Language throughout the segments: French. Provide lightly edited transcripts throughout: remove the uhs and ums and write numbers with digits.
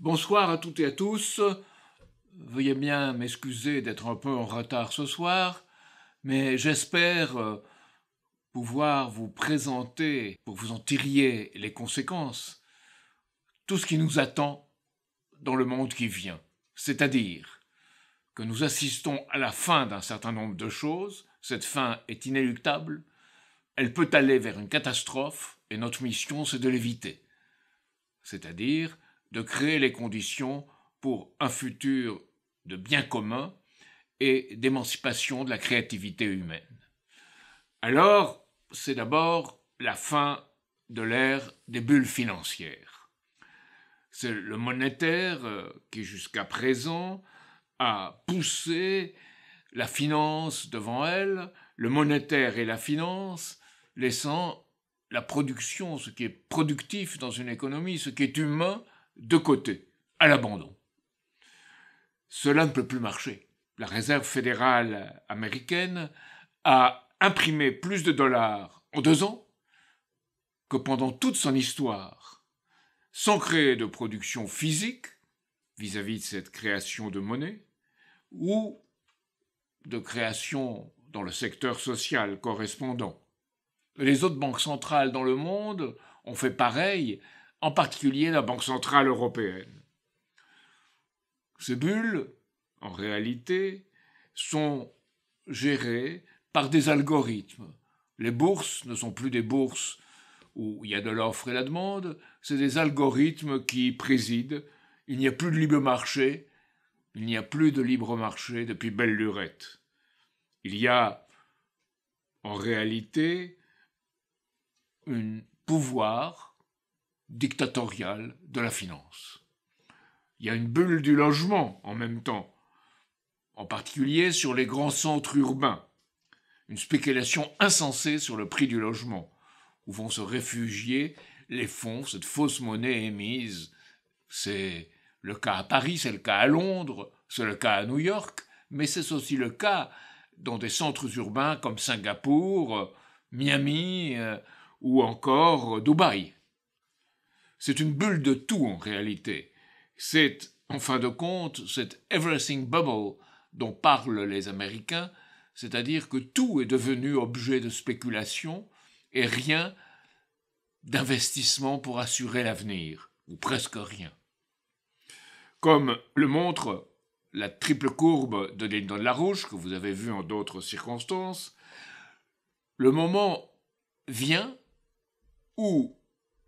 Bonsoir à toutes et à tous. Veuillez bien m'excuser d'être un peu en retard ce soir, mais j'espère pouvoir vous présenter, pour que vous en tiriez les conséquences, tout ce qui nous attend dans le monde qui vient. C'est-à-dire que nous assistons à la fin d'un certain nombre de choses, cette fin est inéluctable, elle peut aller vers une catastrophe, et notre mission c'est de l'éviter. C'est-à-dire de créer les conditions pour un futur de bien commun et d'émancipation de la créativité humaine. Alors, c'est d'abord la fin de l'ère des bulles financières. C'est le monétaire qui, jusqu'à présent, a poussé la finance devant elle, le monétaire et la finance, laissant la production, ce qui est productif dans une économie, ce qui est humain, de côté, à l'abandon. Cela ne peut plus marcher. La Réserve fédérale américaine a imprimé plus de dollars en 2 ans que pendant toute son histoire, sans créer de production physique vis-à-vis de cette création de monnaie, ou de création dans le secteur social correspondant. Les autres banques centrales dans le monde ont fait pareil, en particulier la Banque centrale européenne. Ces bulles, en réalité, sont gérées par des algorithmes. Les bourses ne sont plus des bourses où il y a de l'offre et la demande, c'est des algorithmes qui président. Il n'y a plus de libre marché, depuis belle lurette. Il y a, en réalité, un pouvoir dictatorial de la finance. Il y a une bulle du logement en même temps, en particulier sur les grands centres urbains. Une spéculation insensée sur le prix du logement, où vont se réfugier les fonds, cette fausse monnaie émise. C'est le cas à Paris, c'est le cas à Londres, c'est le cas à New York, mais c'est aussi le cas dans des centres urbains comme Singapour, Miami ou encore Dubaï. C'est une bulle de tout en réalité. C'est, en fin de compte, cette everything bubble dont parlent les Américains, c'est-à-dire que tout est devenu objet de spéculation et rien d'investissement pour assurer l'avenir, ou presque rien. Comme le montre la triple courbe de Lyndon-LaRouche, que vous avez vue en d'autres circonstances, le moment vient où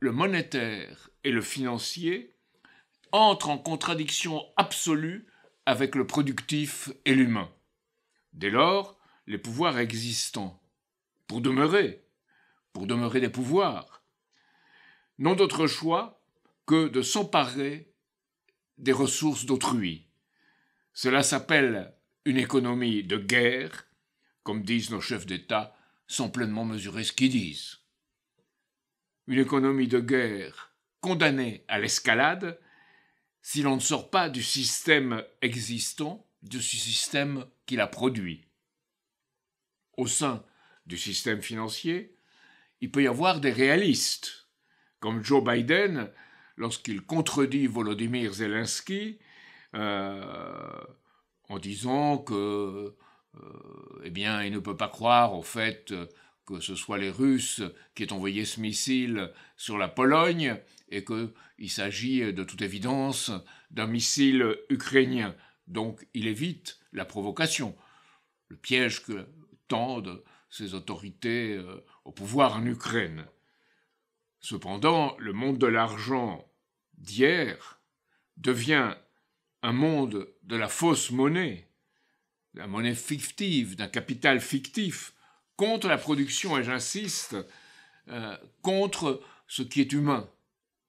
le monétaire et le financier entrent en contradiction absolue avec le productif et l'humain. Dès lors, les pouvoirs existants, pour demeurer des pouvoirs, n'ont d'autre choix que de s'emparer des ressources d'autrui. Cela s'appelle une économie de guerre, comme disent nos chefs d'État, sans pleinement mesurer ce qu'ils disent. Une économie de guerre condamnée à l'escalade si l'on ne sort pas du système existant, de ce système qui l'a produit. Au sein du système financier, il peut y avoir des réalistes, comme Joe Biden, lorsqu'il contredit Volodymyr Zelensky en disant que il ne peut pas croire au fait que ce soit les Russes qui aient envoyé ce missile sur la Pologne et qu'il s'agit de toute évidence d'un missile ukrainien. Donc il évite la provocation, le piège que tendent ces autorités au pouvoir en Ukraine. Cependant, le monde de l'argent d'hier devient un monde de la fausse monnaie, la monnaie fictive, d'un capital fictif, contre la production, et j'insiste, contre ce qui est humain.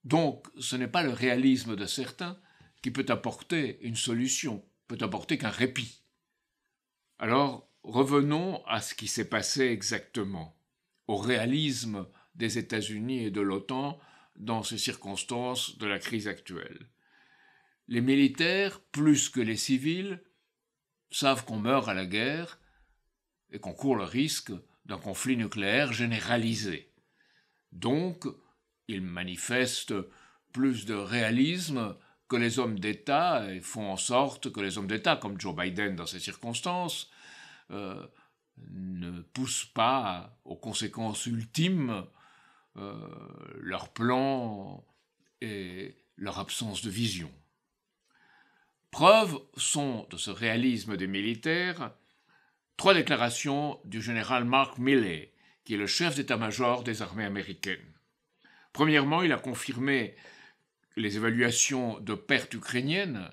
Donc, ce n'est pas le réalisme de certains qui peut apporter une solution, peut apporter qu'un répit. Alors, revenons à ce qui s'est passé exactement, au réalisme des États-Unis et de l'OTAN dans ces circonstances de la crise actuelle. Les militaires, plus que les civils, savent qu'on meurt à la guerre et qu'on court le risque d'un conflit nucléaire généralisé. Donc, ils manifestent plus de réalisme que les hommes d'État font en sorte que les hommes d'État, comme Joe Biden dans ces circonstances, ne poussent pas aux conséquences ultimes leur plan et leur absence de vision. Preuve sont de ce réalisme des militaires 3 déclarations du général Mark Milley, qui est le chef d'état-major des armées américaines. Premièrement, il a confirmé les évaluations de pertes ukrainiennes,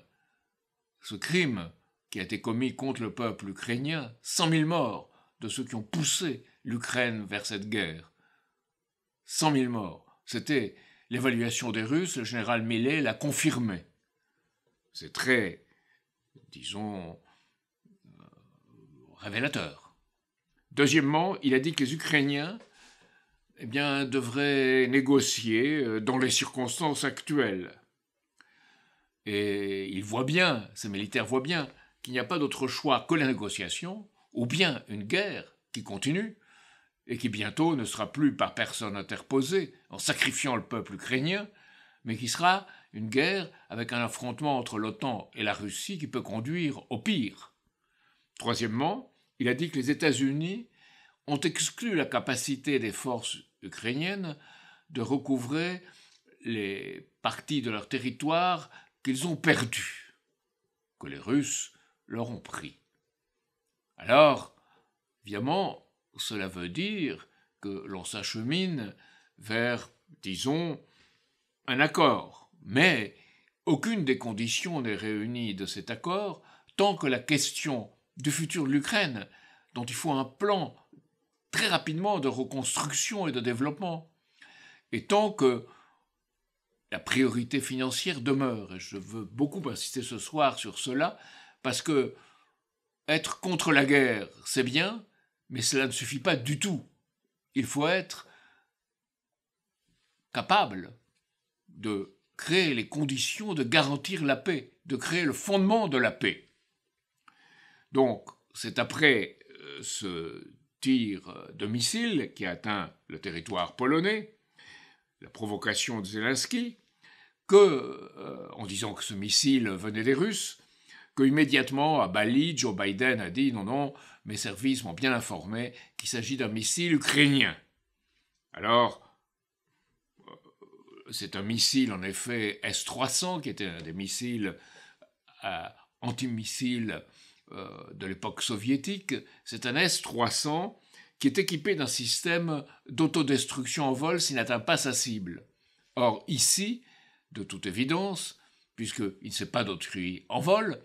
ce crime qui a été commis contre le peuple ukrainien, 100 000 morts de ceux qui ont poussé l'Ukraine vers cette guerre. 100 000 morts. C'était l'évaluation des Russes, le général Milley l'a confirmé. C'est très, disons, révélateur. Deuxièmement, il a dit que les Ukrainiens devraient négocier dans les circonstances actuelles. Et ils voient bien, ces militaires voient bien, qu'il n'y a pas d'autre choix que la négociation, ou bien une guerre qui continue, et qui bientôt ne sera plus par personne interposée, en sacrifiant le peuple ukrainien, mais qui sera une guerre avec un affrontement entre l'OTAN et la Russie qui peut conduire au pire. Troisièmement, il a dit que les États-Unis ont exclu la capacité des forces ukrainiennes de recouvrer les parties de leur territoire qu'ils ont perdues, que les Russes leur ont pris. Alors, évidemment, cela veut dire que l'on s'achemine vers, disons, un accord. Mais aucune des conditions n'est réunie de cet accord tant que la question du futur de l'Ukraine, dont il faut un plan très rapidement de reconstruction et de développement, et tant que la priorité financière demeure. Et je veux beaucoup insister ce soir sur cela, parce que être contre la guerre, c'est bien, mais cela ne suffit pas du tout. Il faut être capable de créer les conditions de garantir la paix, de créer le fondement de la paix. Donc, c'est après ce tir de missile qui a atteint le territoire polonais, la provocation de Zelensky, en disant que ce missile venait des Russes, qu'immédiatement, à Bali, Joe Biden a dit « Non, mes services m'ont bien informé qu'il s'agit d'un missile ukrainien ». Alors, c'est un missile, en effet, S-300, qui était un des missiles antimissiles de l'époque soviétique. C'est un S-300 qui est équipé d'un système d'autodestruction en vol s'il n'atteint pas sa cible. Or, ici, de toute évidence, puisqu'il ne s'est pas détruit en vol,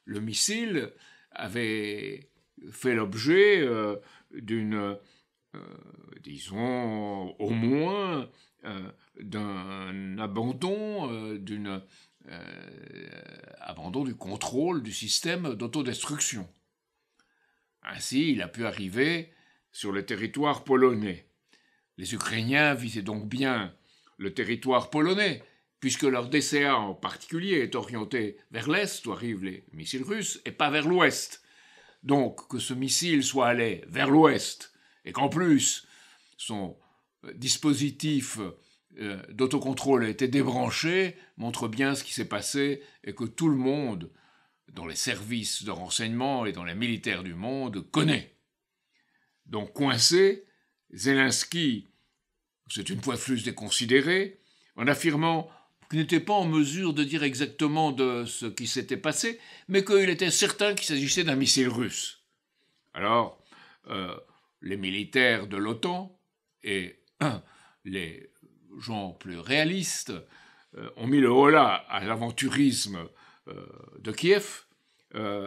le missile avait fait l'objet d'une, disons, au moins d'un abandon, abandon du contrôle du système d'autodestruction. Ainsi, il a pu arriver sur le territoire polonais. Les Ukrainiens visaient donc bien le territoire polonais, puisque leur DCA en particulier est orienté vers l'Est, où arrivent les missiles russes, et pas vers l'Ouest. Donc, que ce missile soit allé vers l'Ouest, et qu'en plus, son dispositif d'autocontrôle a été débranché, montre bien ce qui s'est passé, et que tout le monde, dans les services de renseignement et dans les militaires du monde, connaît. Donc, coincé, Zelensky s'est une fois de plus déconsidéré, en affirmant qu'il n'était pas en mesure de dire exactement de ce qui s'était passé, mais qu'il était certain qu'il s'agissait d'un missile russe. Alors, les militaires de l'OTAN et les gens plus réalistes ont mis le holà à l'aventurisme de Kiev.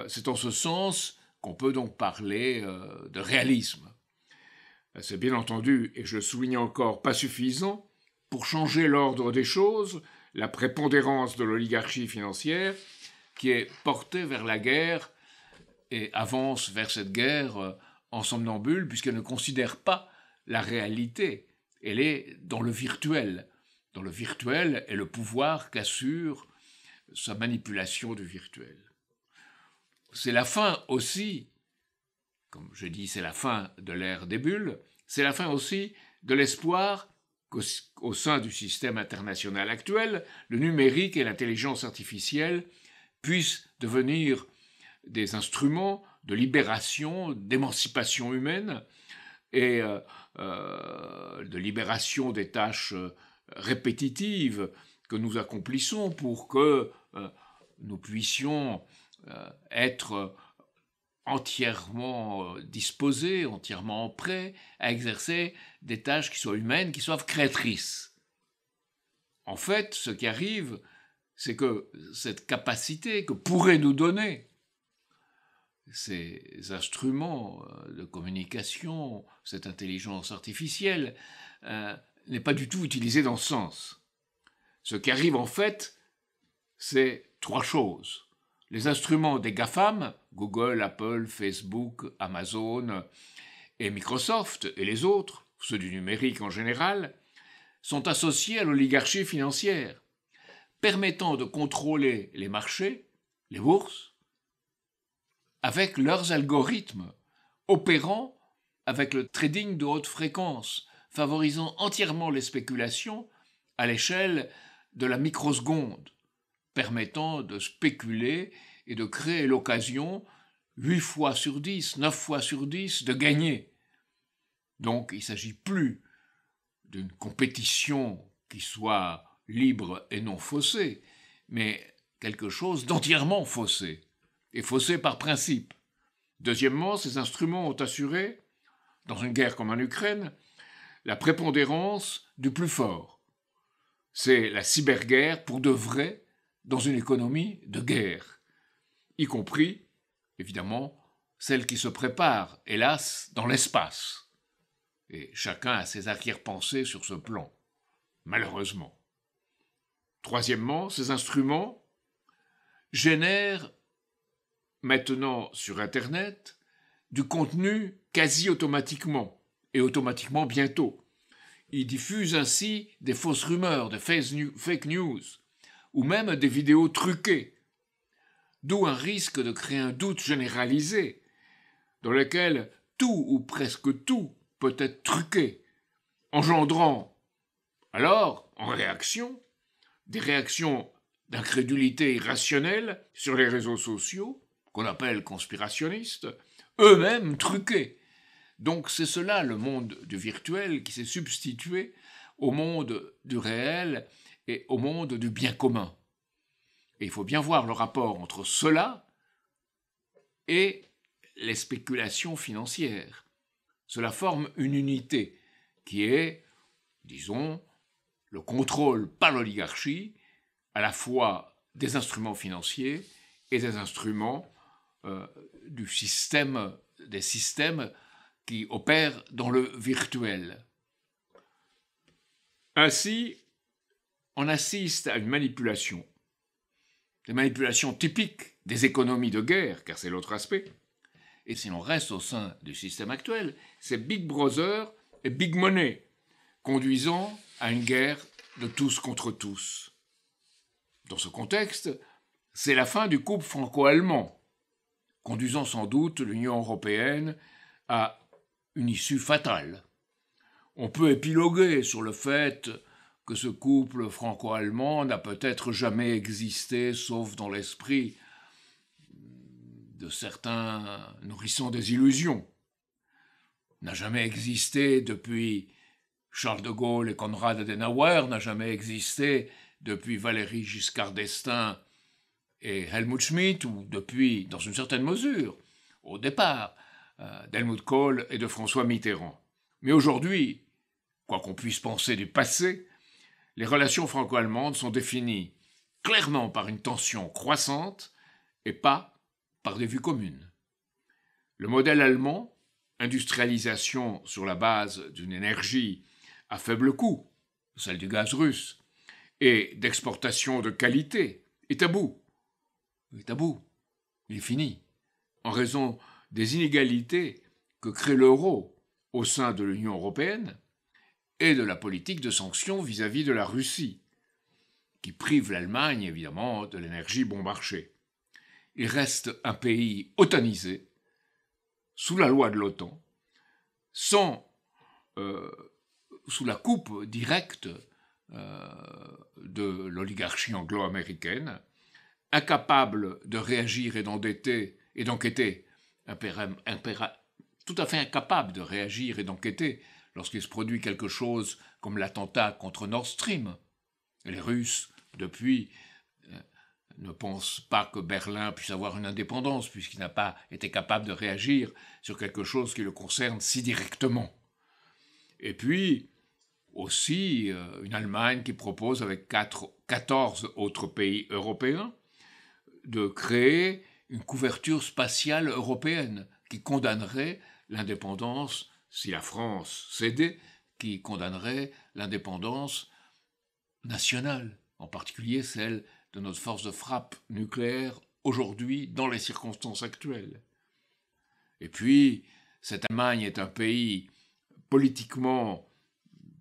C'est en ce sens qu'on peut donc parler de réalisme. C'est bien entendu, et je le souligne encore, pas suffisant pour changer l'ordre des choses, la prépondérance de l'oligarchie financière qui est portée vers la guerre et avance vers cette guerre en somnambule puisqu'elle ne considère pas la réalité. Elle est dans le virtuel. Dans le virtuel est le pouvoir qu'assure sa manipulation du virtuel. C'est la fin aussi, comme je dis, c'est la fin de l'ère des bulles, c'est la fin aussi de l'espoir qu'au sein du système international actuel, le numérique et l'intelligence artificielle puissent devenir des instruments de libération, d'émancipation humaine et de libération des tâches répétitives que nous accomplissons pour que nous puissions être entièrement disposés, entièrement prêts à exercer des tâches qui soient humaines, qui soient créatrices. En fait, ce qui arrive, c'est que cette capacité que pourraient nous donner ces instruments de communication, cette intelligence artificielle, n'est pas du tout utilisée dans ce sens. Ce qui arrive en fait, c'est trois choses. Les instruments des GAFAM, Google, Apple, Facebook, Amazon et Microsoft et les autres, ceux du numérique en général, sont associés à l'oligarchie financière, permettant de contrôler les marchés, les bourses, avec leurs algorithmes, opérant avec le trading de haute fréquence, favorisant entièrement les spéculations à l'échelle de la microseconde, permettant de spéculer et de créer l'occasion 8 fois sur 10, 9 fois sur 10 de gagner. Donc il ne s'agit plus d'une compétition qui soit libre et non faussée, mais quelque chose d'entièrement faussé, et faussé par principe. Deuxièmement, ces instruments ont assuré, dans une guerre comme en Ukraine, la prépondérance du plus fort. C'est la cyberguerre pour de vrai dans une économie de guerre, y compris, évidemment, celle qui se prépare, hélas, dans l'espace. Et chacun a ses arrière-pensées sur ce plan, malheureusement. Troisièmement, ces instruments génèrent maintenant sur Internet du contenu quasi automatiquement, et automatiquement bientôt. Ils diffusent ainsi des fausses rumeurs, des fake news, ou même des vidéos truquées, d'où un risque de créer un doute généralisé, dans lequel tout ou presque tout peut être truqué, engendrant alors, en réaction, des réactions d'incrédulité irrationnelle sur les réseaux sociaux, qu'on appelle conspirationnistes, eux-mêmes truqués. Donc c'est cela le monde du virtuel qui s'est substitué au monde du réel et au monde du bien commun. Et il faut bien voir le rapport entre cela et les spéculations financières. Cela forme une unité qui est, disons, le contrôle par l'oligarchie à la fois des instruments financiers et des instruments des systèmes qui opèrent dans le virtuel. Ainsi, on assiste à une manipulation, des manipulations typiques des économies de guerre, car c'est l'autre aspect. Et si l'on reste au sein du système actuel, c'est Big Brother et Big Money, conduisant à une guerre de tous contre tous. Dans ce contexte, c'est la fin du couple franco-allemand, conduisant sans doute l'Union européenne à une issue fatale. On peut épiloguer sur le fait que ce couple franco-allemand n'a peut-être jamais existé, sauf dans l'esprit de certains nourrissons des illusions. N'a jamais existé depuis Charles de Gaulle et Konrad Adenauer, n'a jamais existé depuis Valéry Giscard d'Estaing et Helmut Schmidt, ou depuis, dans une certaine mesure, au départ, d'Helmut Kohl et de François Mitterrand. Mais aujourd'hui, quoi qu'on puisse penser du passé, les relations franco-allemandes sont définies clairement par une tension croissante et pas par des vues communes. Le modèle allemand, industrialisation sur la base d'une énergie à faible coût, celle du gaz russe, et d'exportation de qualité, est à bout. Il est fini, en raison des inégalités que crée l'euro au sein de l'Union européenne et de la politique de sanctions vis-à-vis de la Russie, qui prive l'Allemagne, évidemment, de l'énergie bon marché. Il reste un pays otanisé, sous la loi de l'OTAN, sans sous la coupe directe de l'oligarchie anglo-américaine, incapable de réagir et d'enquêter, tout à fait incapable de réagir et d'enquêter lorsqu'il se produit quelque chose comme l'attentat contre Nord Stream. Les Russes, depuis, ne pensent pas que Berlin puisse avoir une indépendance, puisqu'il n'a pas été capable de réagir sur quelque chose qui le concerne si directement. Et puis, aussi, une Allemagne qui propose, avec 14 autres pays européens, de créer une couverture spatiale européenne qui condamnerait l'indépendance, si la France cédait, qui condamnerait l'indépendance nationale, en particulier celle de notre force de frappe nucléaire aujourd'hui dans les circonstances actuelles. Et puis, cette Allemagne est un pays politiquement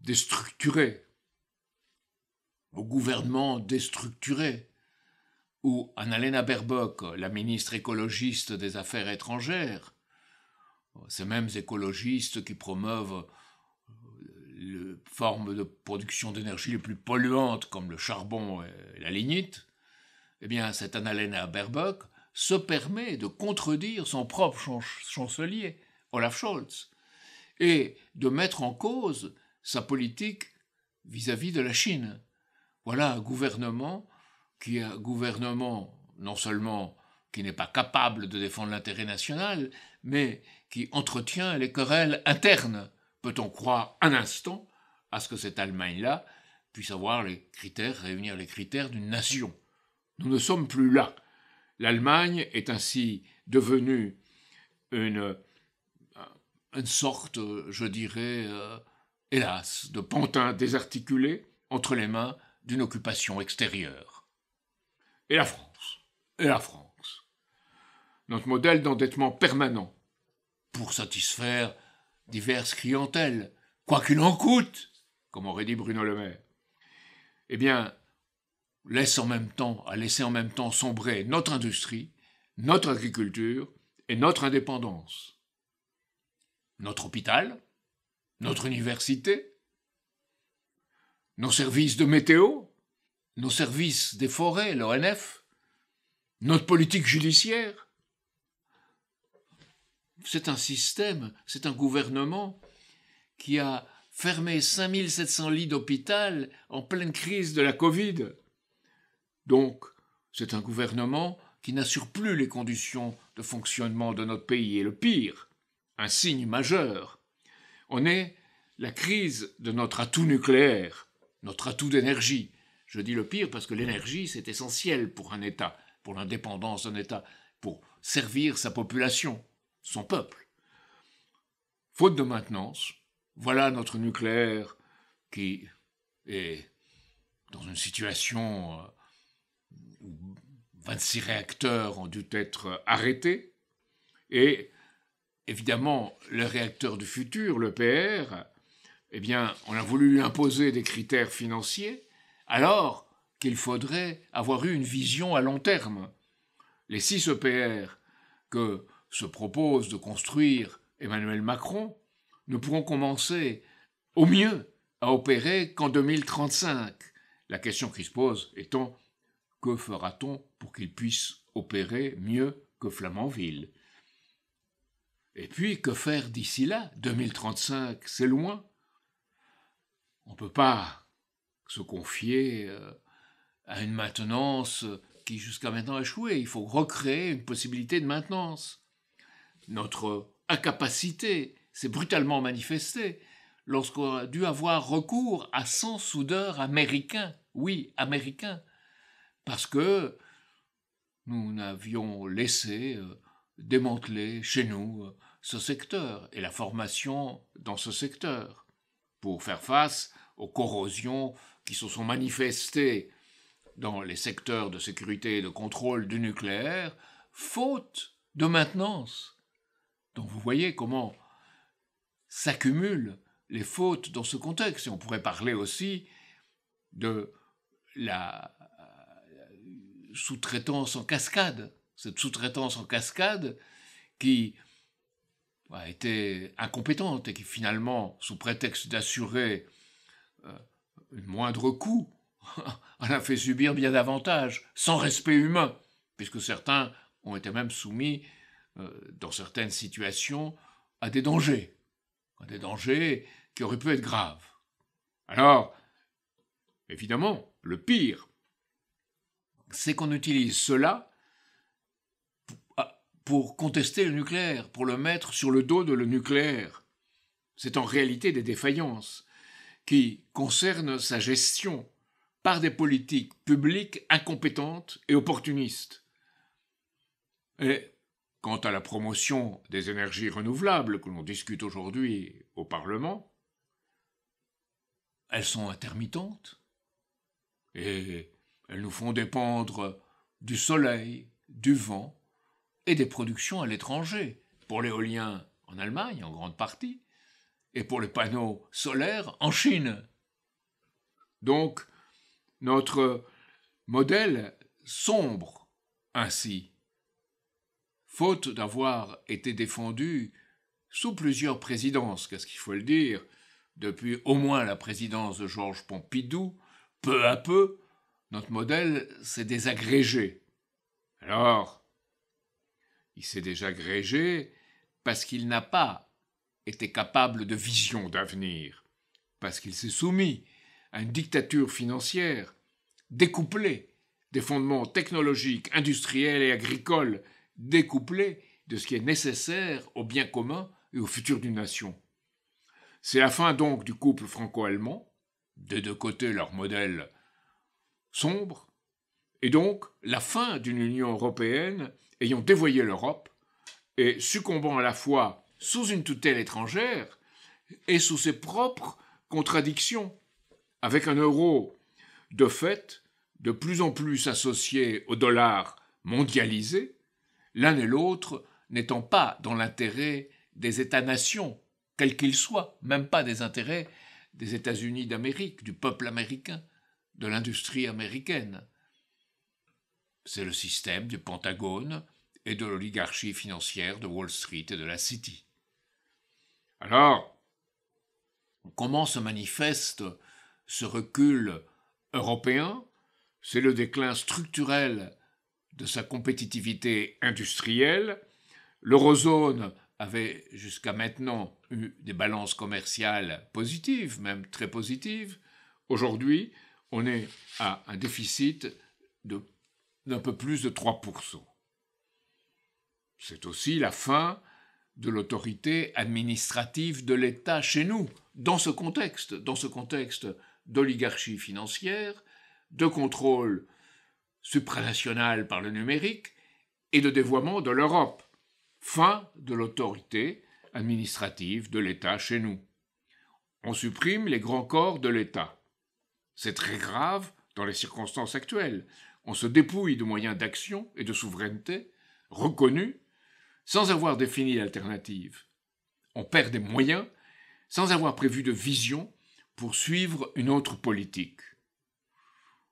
déstructuré, au gouvernement déstructuré, où Annalena Baerbock, la ministre écologiste des Affaires étrangères, ces mêmes écologistes qui promeuvent les formes de production d'énergie les plus polluantes comme le charbon et la lignite, eh bien, cette Annalena Baerbock se permet de contredire son propre chancelier, Olaf Scholz, et de mettre en cause sa politique vis-à-vis de la Chine. Voilà un gouvernement non seulement qui n'est pas capable de défendre l'intérêt national, mais qui entretient les querelles internes. Peut-on croire un instant à ce que cette Allemagne-là puisse réunir les critères d'une nation? Nous ne sommes plus là. L'Allemagne est ainsi devenue une sorte, je dirais, hélas, de pantin désarticulé entre les mains d'une occupation extérieure. Et la France. Notre modèle d'endettement permanent pour satisfaire diverses clientèles, quoi qu'il en coûte, comme aurait dit Bruno Le Maire, eh bien, laisser en même temps sombrer notre industrie, notre agriculture et notre indépendance. Notre hôpital, notre université, nos services de météo, nos services des forêts, l'ONF, notre politique judiciaire. C'est un gouvernement qui a fermé 5700 lits d'hôpital en pleine crise de la Covid. Donc, c'est un gouvernement qui n'assure plus les conditions de fonctionnement de notre pays. Et le pire, un signe majeur, on est la crise de notre atout nucléaire, notre atout d'énergie. Je dis le pire parce que l'énergie, c'est essentiel pour un État, pour l'indépendance d'un État, pour servir sa population, son peuple. Faute de maintenance, voilà notre nucléaire qui est dans une situation où 26 réacteurs ont dû être arrêtés, et évidemment, le réacteur du futur, l'EPR, eh bien, on a voulu lui imposer des critères financiers, alors qu'il faudrait avoir eu une vision à long terme. Les 6 EPR que se propose de construire Emmanuel Macron ne pourront commencer, au mieux, à opérer qu'en 2035. La question qui se pose étant, que fera-t-on pour qu'ils puissent opérer mieux que Flamanville? Et puis, que faire d'ici là? 2035, c'est loin. On ne peut pas se confier à une maintenance qui jusqu'à maintenant a échoué. Il faut recréer une possibilité de maintenance. Notre incapacité s'est brutalement manifestée lorsqu'on a dû avoir recours à 100 soudeurs américains. Oui, américains. Parce que nous n'avions laissé démanteler chez nous ce secteur et la formation dans ce secteur pour faire face aux corrosions qui se sont manifestées dans les secteurs de sécurité et de contrôle du nucléaire, faute de maintenance. Donc vous voyez comment s'accumulent les fautes dans ce contexte. Et on pourrait parler aussi de la sous-traitance en cascade. Cette sous-traitance en cascade qui a été incompétente et qui finalement, sous prétexte d'assurer un moindre coût, en a fait subir bien davantage, sans respect humain, puisque certains ont été même soumis, dans certaines situations, à des dangers qui auraient pu être graves. Alors, évidemment, le pire, c'est qu'on utilise cela pour contester le nucléaire, pour le mettre sur le dos de le nucléaire. C'est en réalité des défaillances qui concernent sa gestion par des politiques publiques incompétentes et opportunistes. Et quant à la promotion des énergies renouvelables que l'on discute aujourd'hui au Parlement, elles sont intermittentes et elles nous font dépendre du soleil, du vent et des productions à l'étranger, pour l'éolien en Allemagne en grande partie, et pour les panneaux solaires en Chine. Donc, notre modèle sombre ainsi, faute d'avoir été défendu sous plusieurs présidences, qu'est-ce qu'il faut le dire, depuis au moins la présidence de Georges Pompidou, peu à peu, notre modèle s'est désagrégé. Alors, il s'est désagrégé parce qu'il n'a pas été capable de vision d'avenir, parce qu'il s'est soumis à une dictature financière découplée des fondements technologiques, industriels et agricoles, découplés de ce qui est nécessaire au bien commun et au futur d'une nation. C'est la fin donc du couple franco-allemand, des deux côtés leur modèle sombre, et donc la fin d'une Union européenne ayant dévoyé l'Europe et succombant à la fois sous une tutelle étrangère et sous ses propres contradictions, avec un euro de fait de plus en plus associé au dollar mondialisé, l'un et l'autre n'étant pas dans l'intérêt des États-nations, quels qu'ils soient, même pas des intérêts des États-Unis d'Amérique, du peuple américain, de l'industrie américaine. C'est le système du Pentagone et de l'oligarchie financière de Wall Street et de la City. Alors, comment se manifeste ce recul européen? C'est le déclin structurel de sa compétitivité industrielle. L'eurozone avait jusqu'à maintenant eu des balances commerciales positives, même très positives. Aujourd'hui, on est à un déficit d'un peu plus de 3%. C'est aussi la fin de l'autorité administrative de l'État chez nous, dans ce contexte d'oligarchie financière, de contrôle supranational par le numérique et de dévoiement de l'Europe. Fin de l'autorité administrative de l'État chez nous. On supprime les grands corps de l'État. C'est très grave dans les circonstances actuelles. On se dépouille de moyens d'action et de souveraineté reconnus sans avoir défini l'alternative. On perd des moyens sans avoir prévu de vision pour suivre une autre politique.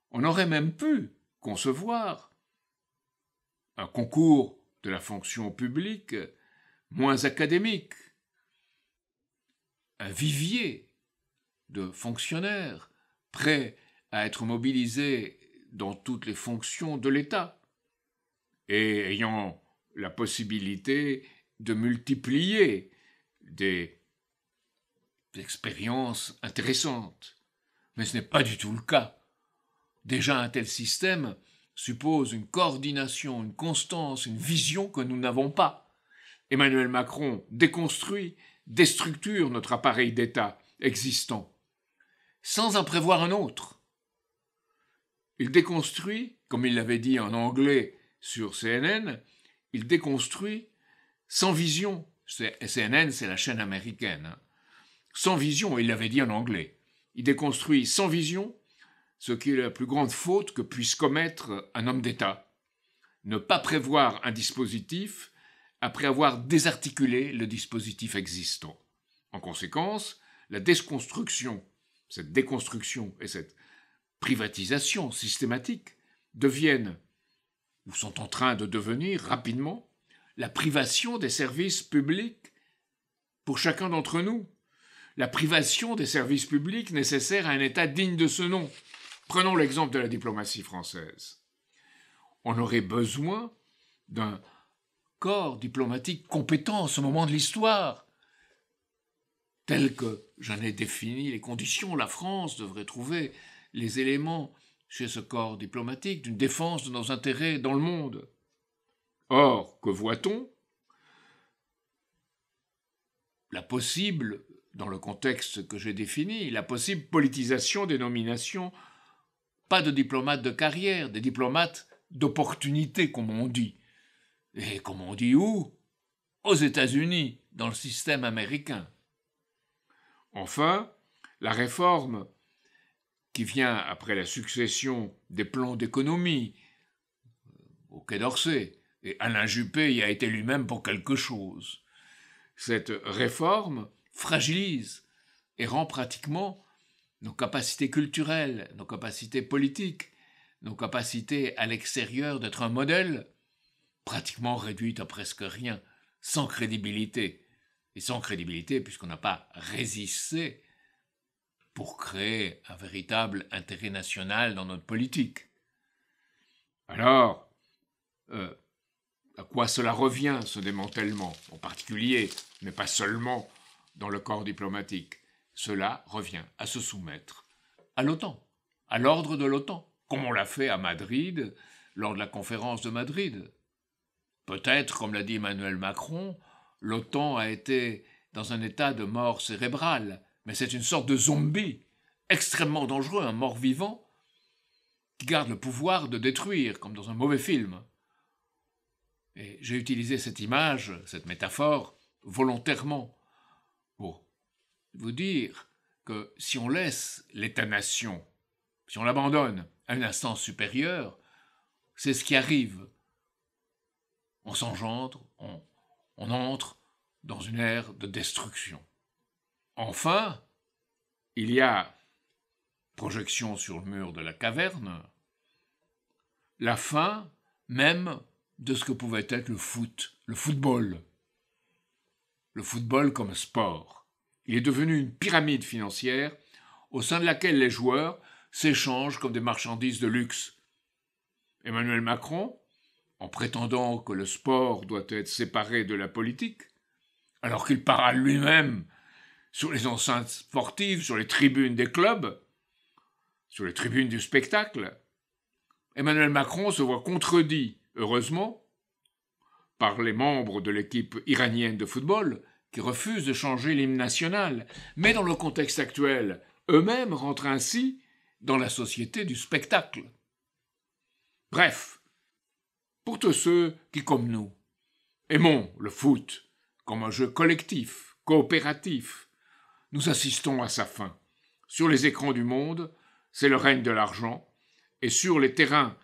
On aurait même pu concevoir un concours de la fonction publique moins académique, un vivier de fonctionnaires prêts à être mobilisés dans toutes les fonctions de l'État et ayant la possibilité de multiplier des expériences intéressantes. Mais ce n'est pas du tout le cas. Déjà, un tel système suppose une coordination, une constance, une vision que nous n'avons pas. Emmanuel Macron déconstruit, déstructure notre appareil d'État existant, sans en prévoir un autre. Il déconstruit, comme il l'avait dit en anglais sur CNN, il déconstruit sans vision. CNN, c'est la chaîne américaine. Sans vision, il l'avait dit en anglais. Il déconstruit sans vision ce qui est la plus grande faute que puisse commettre un homme d'État. Ne pas prévoir un dispositif après avoir désarticulé le dispositif existant. En conséquence, la déconstruction, cette déconstruction et cette privatisation systématique deviennent, ou sont en train de devenir rapidement, la privation des services publics pour chacun d'entre nous, la privation des services publics nécessaires à un État digne de ce nom. Prenons l'exemple de la diplomatie française. On aurait besoin d'un corps diplomatique compétent à ce moment de l'histoire, tel que j'en ai défini les conditions. La France devrait trouver les éléments chez ce corps diplomatique d'une défense de nos intérêts dans le monde. Or, que voit-on ? La possible, dans le contexte que j'ai défini, la possible politisation des nominations, pas de diplomates de carrière, des diplomates d'opportunité, comme on dit. Et comme on dit où ? Aux États-Unis, dans le système américain. Enfin, la réforme qui vient après la succession des plans d'économie au Quai d'Orsay, et Alain Juppé y a été lui-même pour quelque chose. Cette réforme fragilise et rend pratiquement nos capacités culturelles, nos capacités politiques, nos capacités à l'extérieur d'être un modèle, pratiquement réduites à presque rien, sans crédibilité. Et sans crédibilité puisqu'on n'a pas résisté pour créer un véritable intérêt national dans notre politique. Alors, à quoi cela revient, ce démantèlement, en particulier, mais pas seulement dans le corps diplomatique? Cela revient à se soumettre à l'OTAN, à l'ordre de l'OTAN, comme on l'a fait à Madrid, lors de la conférence de Madrid. Peut-être, comme l'a dit Emmanuel Macron, l'OTAN a été dans un état de mort cérébrale, mais c'est une sorte de zombie, extrêmement dangereux, un mort-vivant, qui garde le pouvoir de détruire, comme dans un mauvais film. Et j'ai utilisé cette image, cette métaphore, volontairement, pour vous dire que si on laisse l'État-nation, si on l'abandonne à une instance supérieure, c'est ce qui arrive. On s'engendre, on entre dans une ère de destruction. Enfin, il y a, projection sur le mur de la caverne, la fin même de ce que pouvait être le football. Le football comme sport. Il est devenu une pyramide financière au sein de laquelle les joueurs s'échangent comme des marchandises de luxe. Emmanuel Macron, en prétendant que le sport doit être séparé de la politique, alors qu'il parle lui-même sur les enceintes sportives, sur les tribunes des clubs, sur les tribunes du spectacle, Emmanuel Macron se voit contredit, heureusement, par les membres de l'équipe iranienne de football qui refusent de changer l'hymne national. Mais dans le contexte actuel, eux-mêmes rentrent ainsi dans la société du spectacle. Bref, pour tous ceux qui, comme nous, aimons le foot comme un jeu collectif, coopératif, nous assistons à sa fin. Sur les écrans du monde, c'est le règne de l'argent, et sur les terrains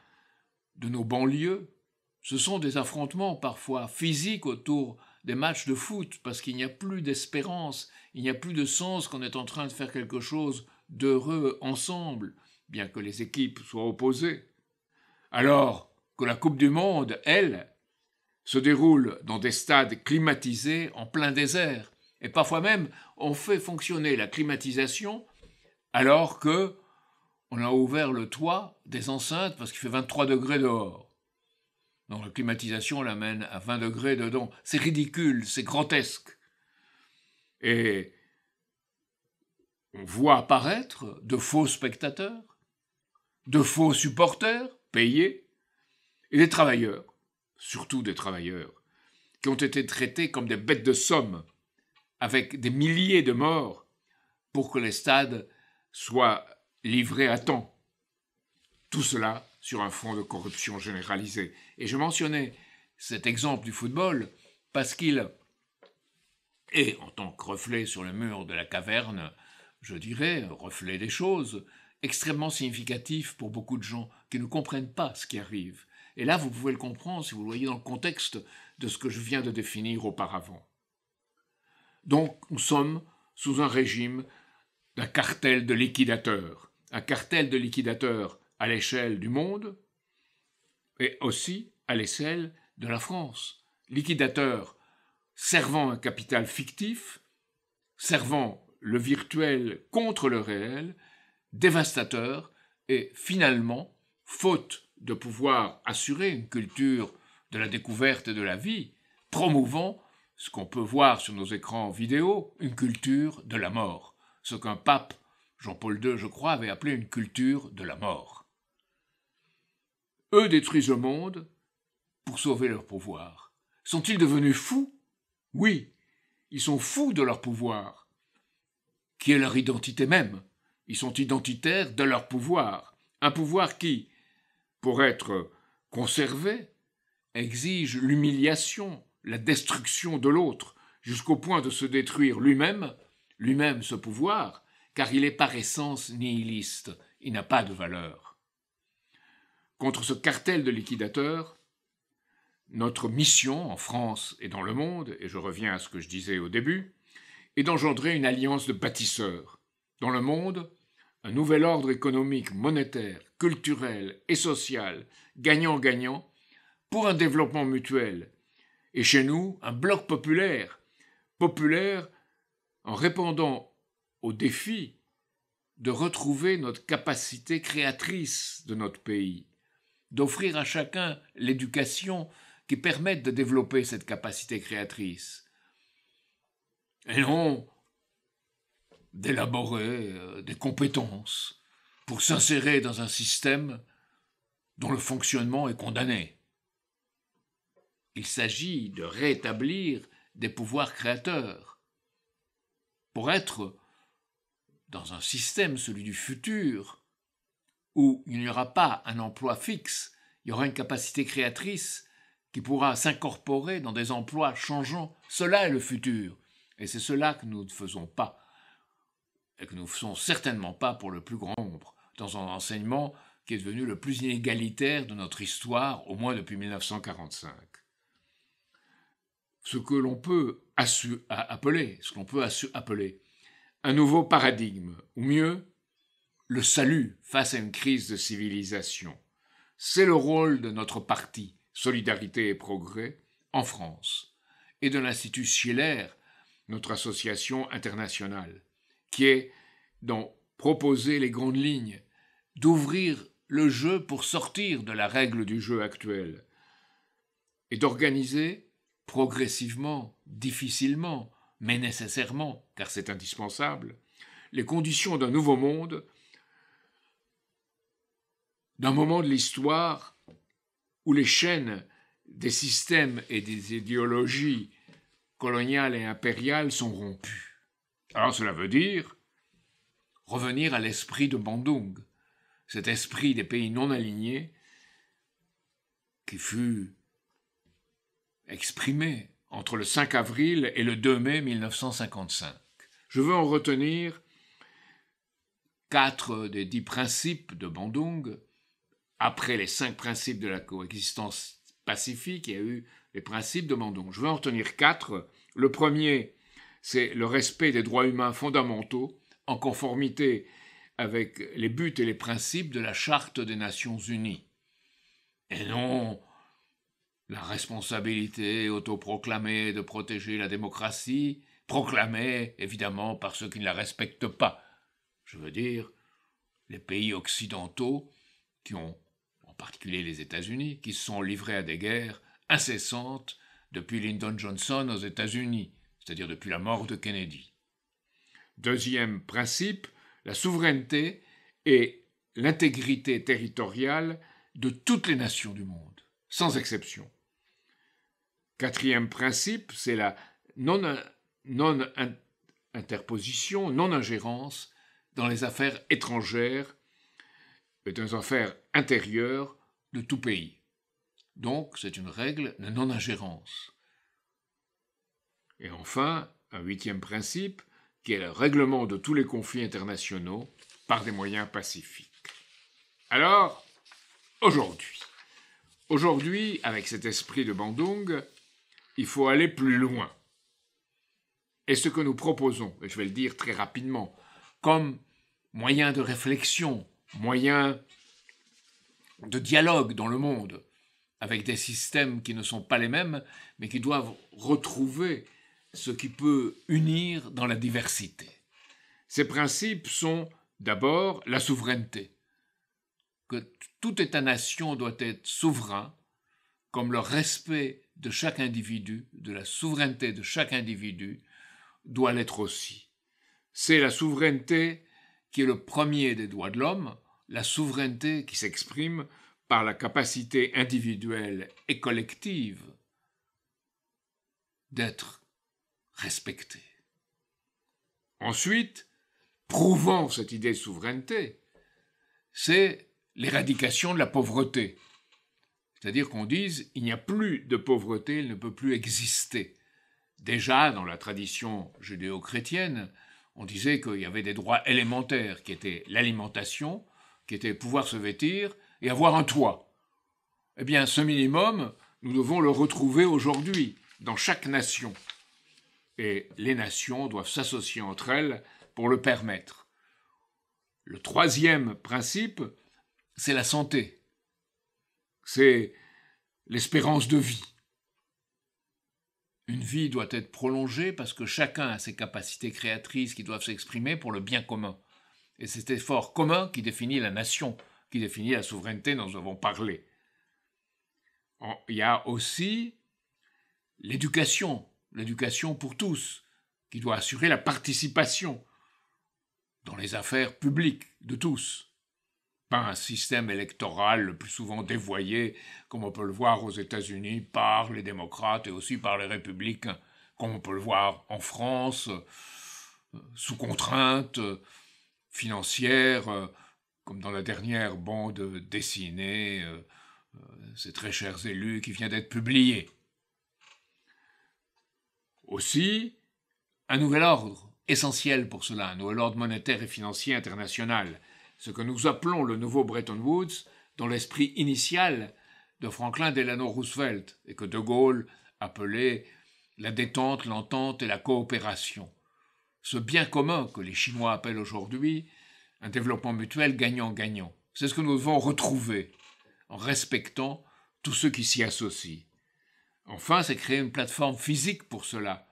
de nos banlieues, ce sont des affrontements parfois physiques autour des matchs de foot, parce qu'il n'y a plus d'espérance, il n'y a plus de sens qu'on est en train de faire quelque chose d'heureux ensemble, bien que les équipes soient opposées. Alors que la Coupe du Monde, elle, se déroule dans des stades climatisés en plein désert, et parfois même on fait fonctionner la climatisation alors que on a ouvert le toit des enceintes parce qu'il fait 23 degrés dehors. Donc la climatisation l'amène à 20 degrés dedans. C'est ridicule, c'est grotesque. Et on voit apparaître de faux spectateurs, de faux supporters payés, et des travailleurs, surtout des travailleurs, qui ont été traités comme des bêtes de somme, avec des milliers de morts, pour que les stades soient livrés à temps. Tout cela sur un fond de corruption généralisée. Et je mentionnais cet exemple du football parce qu'il est, en tant que reflet sur le mur de la caverne, je dirais, reflet des choses, extrêmement significatif pour beaucoup de gens qui ne comprennent pas ce qui arrive. Et là, vous pouvez le comprendre si vous le voyez dans le contexte de ce que je viens de définir auparavant. Donc, nous sommes sous un régime d'un cartel de liquidateurs. Un cartel de liquidateurs à l'échelle du monde et aussi à l'échelle de la France. Liquidateurs servant un capital fictif servant le virtuel contre le réel, dévastateur et finalement, faute de pouvoir assurer une culture de la découverte et de la vie, promouvant ce qu'on peut voir sur nos écrans vidéo, une culture de la mort, ce qu'un pape, Jean-Paul II, je crois, avait appelé une culture de la mort. Eux détruisent le monde pour sauver leur pouvoir. Sont-ils devenus fous? Oui, ils sont fous de leur pouvoir, qui est leur identité même. Ils sont identitaires de leur pouvoir. Un pouvoir qui, pour être conservé, exige l'humiliation, la destruction de l'autre, jusqu'au point de se détruire lui-même ce pouvoir, car il est par essence nihiliste, il n'a pas de valeur. Contre ce cartel de liquidateurs, notre mission en France et dans le monde, et je reviens à ce que je disais au début, est d'engendrer une alliance de bâtisseurs. Dans le monde, un nouvel ordre économique, monétaire, culturel et social, gagnant-gagnant, pour un développement mutuel. Et chez nous, un bloc populaire en répondant au défi de retrouver notre capacité créatrice de notre pays, d'offrir à chacun l'éducation qui permette de développer cette capacité créatrice, et non d'élaborer des compétences pour s'insérer dans un système dont le fonctionnement est condamné. Il s'agit de rétablir des pouvoirs créateurs pour être dans un système, celui du futur, où il n'y aura pas un emploi fixe, il y aura une capacité créatrice qui pourra s'incorporer dans des emplois changeants. Cela est le futur. Et c'est cela que nous ne faisons pas. Et que nous ne faisons certainement pas pour le plus grand nombre, dans un enseignement qui est devenu le plus inégalitaire de notre histoire, au moins depuis 1945. Ce que l'on peut appeler un nouveau paradigme, ou mieux, le salut face à une crise de civilisation. C'est le rôle de notre parti, Solidarité et Progrès, en France, et de l'Institut Schiller, notre association internationale, qui est d'en proposer les grandes lignes, d'ouvrir le jeu pour sortir de la règle du jeu actuel, et d'organiser progressivement, difficilement, mais nécessairement, car c'est indispensable, les conditions d'un nouveau monde, d'un moment de l'histoire où les chaînes des systèmes et des idéologies coloniales et impériales sont rompues. Alors cela veut dire revenir à l'esprit de Bandung, cet esprit des pays non alignés qui fut exprimé entre le 5 avril et le 2 mai 1955. Je veux en retenir 4 des 10 principes de Bandung. Après les 5 principes de la coexistence pacifique, il y a eu les principes de Bandung. Je veux en retenir 4. Le premier, c'est le respect des droits humains fondamentaux en conformité avec les buts et les principes de la Charte des Nations Unies. Et non la responsabilité autoproclamée de protéger la démocratie, proclamée évidemment par ceux qui ne la respectent pas. Je veux dire, les pays occidentaux qui ont, en particulier les États-Unis, qui se sont livrés à des guerres incessantes depuis Lyndon Johnson aux États-Unis, c'est-à-dire depuis la mort de Kennedy. Deuxième principe, la souveraineté et l'intégrité territoriale de toutes les nations du monde, sans exception. Quatrième principe, c'est la non-interposition, non-ingérence dans les affaires étrangères et dans les affaires intérieures de tout pays. Donc, c'est une règle de non-ingérence. Et enfin, un 8e principe, qui est le règlement de tous les conflits internationaux par des moyens pacifiques. Alors, aujourd'hui, avec cet esprit de Bandung, il faut aller plus loin. Et ce que nous proposons, et je vais le dire très rapidement, comme moyen de réflexion, moyen de dialogue dans le monde, avec des systèmes qui ne sont pas les mêmes, mais qui doivent retrouver ce qui peut unir dans la diversité. Ces principes sont d'abord la souveraineté, que tout État-nation doit être souverain, comme le respect de chaque individu, de la souveraineté de chaque individu, doit l'être aussi. C'est la souveraineté qui est le premier des droits de l'homme, la souveraineté qui s'exprime par la capacité individuelle et collective d'être respectée. Ensuite, prouvant cette idée de souveraineté, c'est l'éradication de la pauvreté. C'est-à-dire qu'on dise, il n'y a plus de pauvreté, elle ne peut plus exister. Déjà, dans la tradition judéo-chrétienne, on disait qu'il y avait des droits élémentaires qui étaient l'alimentation, qui était pouvoir se vêtir et avoir un toit. Eh bien, ce minimum, nous devons le retrouver aujourd'hui dans chaque nation. Et les nations doivent s'associer entre elles pour le permettre. Le troisième principe, c'est la santé. C'est l'espérance de vie. Une vie doit être prolongée parce que chacun a ses capacités créatrices qui doivent s'exprimer pour le bien commun. Et c'est cet effort commun qui définit la nation, qui définit la souveraineté dont nous avons parlé. Il y a aussi l'éducation pour tous, qui doit assurer la participation dans les affaires publiques de tous. Pas un système électoral le plus souvent dévoyé, comme on peut le voir aux États-Unis par les démocrates et aussi par les républicains, comme on peut le voir en France, sous contrainte financière, comme dans la dernière bande dessinée, ces très chers élus qui vient d'être publiée. Aussi, un nouvel ordre, essentiel pour cela, un nouvel ordre monétaire et financier international, ce que nous appelons le nouveau Bretton Woods, dans l'esprit initial de Franklin Delano Roosevelt et que De Gaulle appelait la détente, l'entente et la coopération. Ce bien commun que les Chinois appellent aujourd'hui un développement mutuel gagnant-gagnant. C'est ce que nous devons retrouver en respectant tous ceux qui s'y associent. Enfin, c'est créer une plateforme physique pour cela.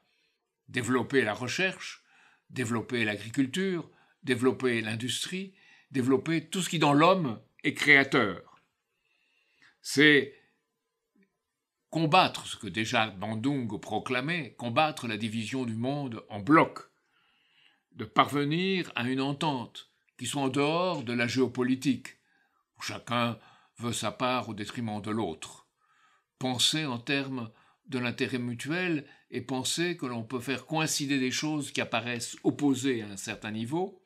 Développer la recherche, développer l'agriculture, développer l'industrie, développer tout ce qui dans l'homme est créateur. C'est combattre ce que déjà Bandung proclamait, combattre la division du monde en blocs, de parvenir à une entente qui soit en dehors de la géopolitique, où chacun veut sa part au détriment de l'autre. Penser en termes de l'intérêt mutuel et penser que l'on peut faire coïncider des choses qui apparaissent opposées à un certain niveau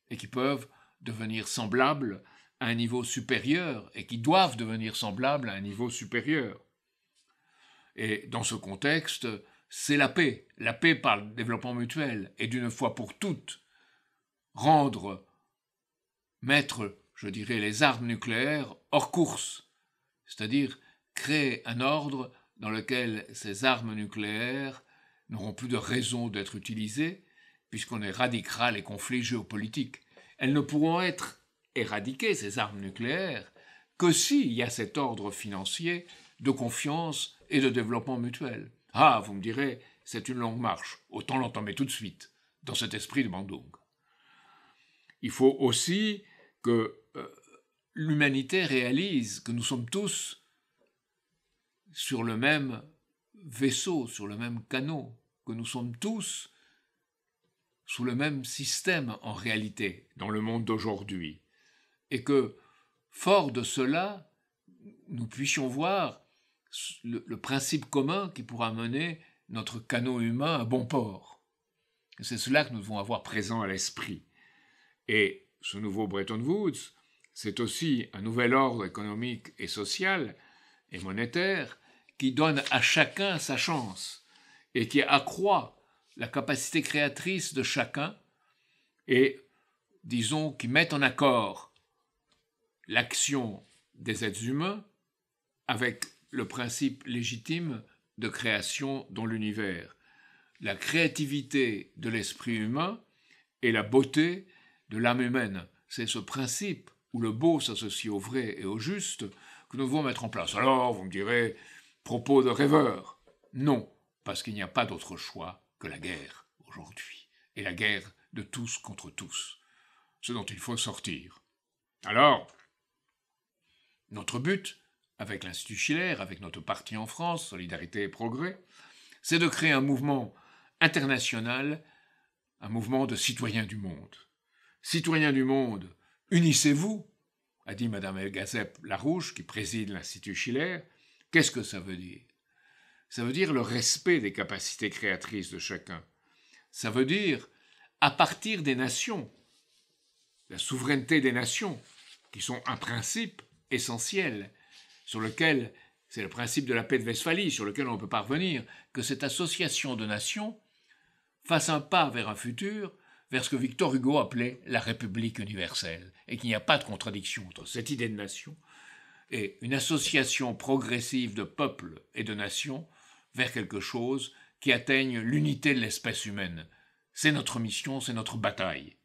et qui peuvent devenir semblables à un niveau supérieur et qui doivent devenir semblables à un niveau supérieur. Et dans ce contexte, c'est la paix par le développement mutuel et d'une fois pour toutes mettre, je dirais, les armes nucléaires hors course, c'est-à-dire créer un ordre dans lequel ces armes nucléaires n'auront plus de raison d'être utilisées, puisqu'on éradiquera les conflits géopolitiques. Elles ne pourront être éradiquées, ces armes nucléaires, que s'il y a cet ordre financier de confiance et de développement mutuel. Ah, vous me direz, c'est une longue marche, autant l'entamer tout de suite, dans cet esprit de Bandung. Il faut aussi que l'humanité réalise que nous sommes tous sur le même vaisseau, sur le même canot, que nous sommes tous sous le même système en réalité dans le monde d'aujourd'hui, et que, fort de cela, nous puissions voir le principe commun qui pourra mener notre canot humain à bon port. Et c'est cela que nous devons avoir présent à l'esprit. Et ce nouveau Bretton Woods, c'est aussi un nouvel ordre économique et social et monétaire qui donne à chacun sa chance et qui accroît la capacité créatrice de chacun et, disons, qui met en accord l'action des êtres humains avec le principe légitime de création dans l'univers, la créativité de l'esprit humain et la beauté de l'âme humaine. C'est ce principe où le beau s'associe au vrai et au juste que nous devons mettre en place. Alors, vous me direz, propos de rêveur. Non, parce qu'il n'y a pas d'autre choix que que la guerre aujourd'hui, et la guerre de tous contre tous, ce dont il faut sortir. Alors, notre but, avec l'Institut Schiller, avec notre parti en France, Solidarité et Progrès, c'est de créer un mouvement international, un mouvement de citoyens du monde. Citoyens du monde, unissez-vous, a dit Mme Elgazep Larouche, qui préside l'Institut Schiller. Qu'est-ce que ça veut dire? Ça veut dire le respect des capacités créatrices de chacun. Ça veut dire, à partir des nations, la souveraineté des nations, qui sont un principe essentiel, sur lequel, c'est le principe de la paix de Westphalie, sur lequel on ne peut pas revenir, que cette association de nations fasse un pas vers un futur, vers ce que Victor Hugo appelait la République universelle, et qu'il n'y a pas de contradiction entre cette idée de nation et une association progressive de peuples et de nations vers quelque chose qui atteigne l'unité de l'espèce humaine. C'est notre mission, c'est notre bataille.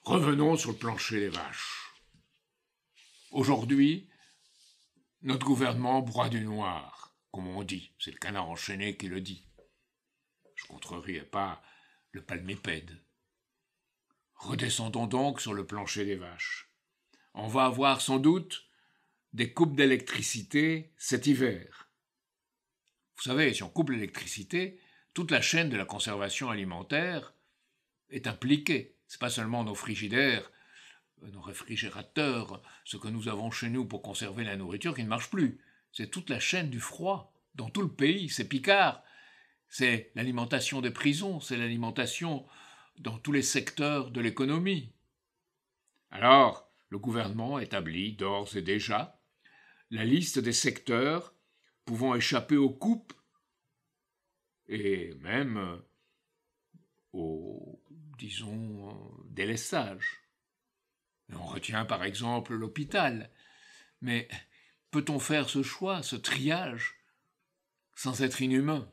Revenons sur le plancher des vaches. Aujourd'hui, notre gouvernement broie du noir, comme on dit. C'est le canard enchaîné qui le dit. Je ne contrerierai pas le palmipède. Redescendons donc sur le plancher des vaches. On va avoir sans doute des coupes d'électricité cet hiver. Vous savez, si on coupe l'électricité, toute la chaîne de la conservation alimentaire est impliquée. Ce n'est pas seulement nos frigidaires, nos réfrigérateurs, ce que nous avons chez nous pour conserver la nourriture qui ne marche plus. C'est toute la chaîne du froid, dans tout le pays, c'est Picard. C'est l'alimentation des prisons, c'est l'alimentation dans tous les secteurs de l'économie. Alors, le gouvernement établit d'ores et déjà la liste des secteurs pouvant échapper aux coupes et même au, disons, délestage. On retient par exemple l'hôpital. Mais peut-on faire ce choix, ce triage, sans être inhumain?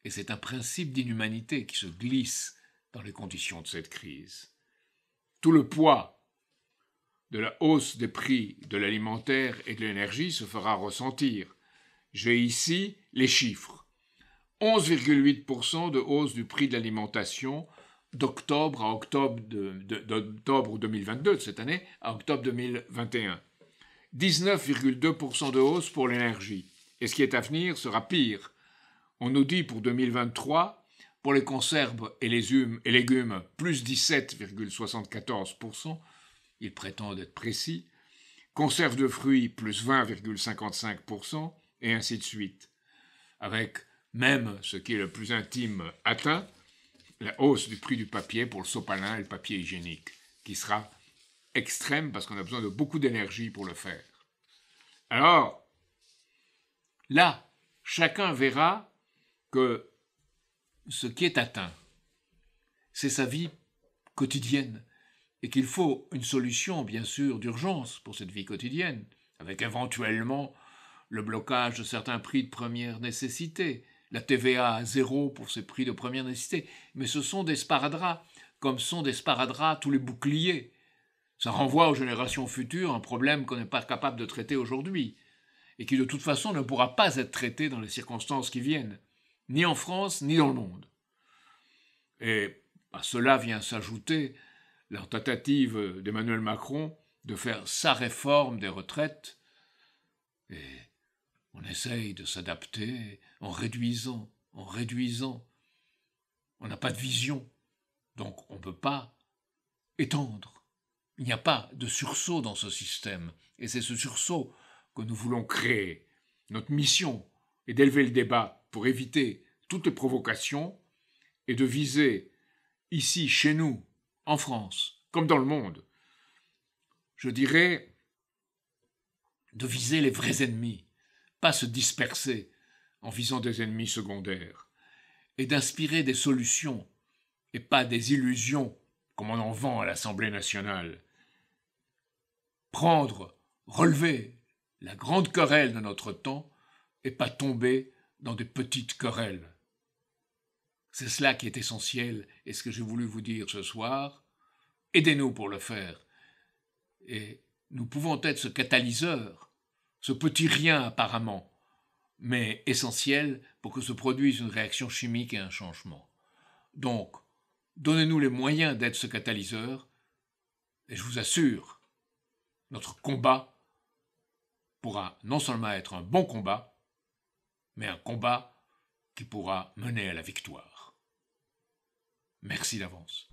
Et c'est un principe d'inhumanité qui se glisse dans les conditions de cette crise. Tout le poids de la hausse des prix de l'alimentaire et de l'énergie se fera ressentir. J'ai ici les chiffres. 11,8% de hausse du prix de l'alimentation d'octobre à octobre d'octobre 2022 de cette année à octobre 2021. 19,2% de hausse pour l'énergie. Et ce qui est à venir sera pire. On nous dit pour 2023, pour les conserves et les légumes, plus 17,74%, ils prétendent être précis, conserves de fruits, plus 20,55%, et ainsi de suite. Avec même, ce qui est le plus intime atteint, la hausse du prix du papier pour le sopalin et le papier hygiénique, qui sera extrême parce qu'on a besoin de beaucoup d'énergie pour le faire. Alors, là, chacun verra que ce qui est atteint, c'est sa vie quotidienne et qu'il faut une solution, bien sûr, d'urgence pour cette vie quotidienne, avec éventuellement le blocage de certains prix de première nécessité, la TVA à zéro pour ces prix de première nécessité. Mais ce sont des sparadraps, comme sont des sparadraps tous les boucliers. Ça renvoie aux générations futures un problème qu'on n'est pas capable de traiter aujourd'hui et qui de toute façon ne pourra pas être traité dans les circonstances qui viennent, ni en France, ni dans le monde. Et à cela vient s'ajouter la tentative d'Emmanuel Macron de faire sa réforme des retraites. Et on essaye de s'adapter en réduisant. On n'a pas de vision, donc on ne peut pas étendre. Il n'y a pas de sursaut dans ce système, et c'est ce sursaut que nous voulons créer. Notre mission est d'élever le débat pour éviter toutes les provocations et de viser, ici, chez nous, en France, comme dans le monde, je dirais, de viser les vrais ennemis, pas se disperser en visant des ennemis secondaires, et d'inspirer des solutions et pas des illusions comme on en vend à l'Assemblée nationale. Relever la grande querelle de notre temps et pas tomber dans des petites querelles. C'est cela qui est essentiel et ce que j'ai voulu vous dire ce soir. Aidez-nous pour le faire. Et nous pouvons être ce catalyseur, ce petit rien apparemment, mais essentiel pour que se produise une réaction chimique et un changement. Donc, donnez-nous les moyens d'être ce catalyseur, et je vous assure, notre combat pourra non seulement être un bon combat, mais un combat qui pourra mener à la victoire. Merci d'avance.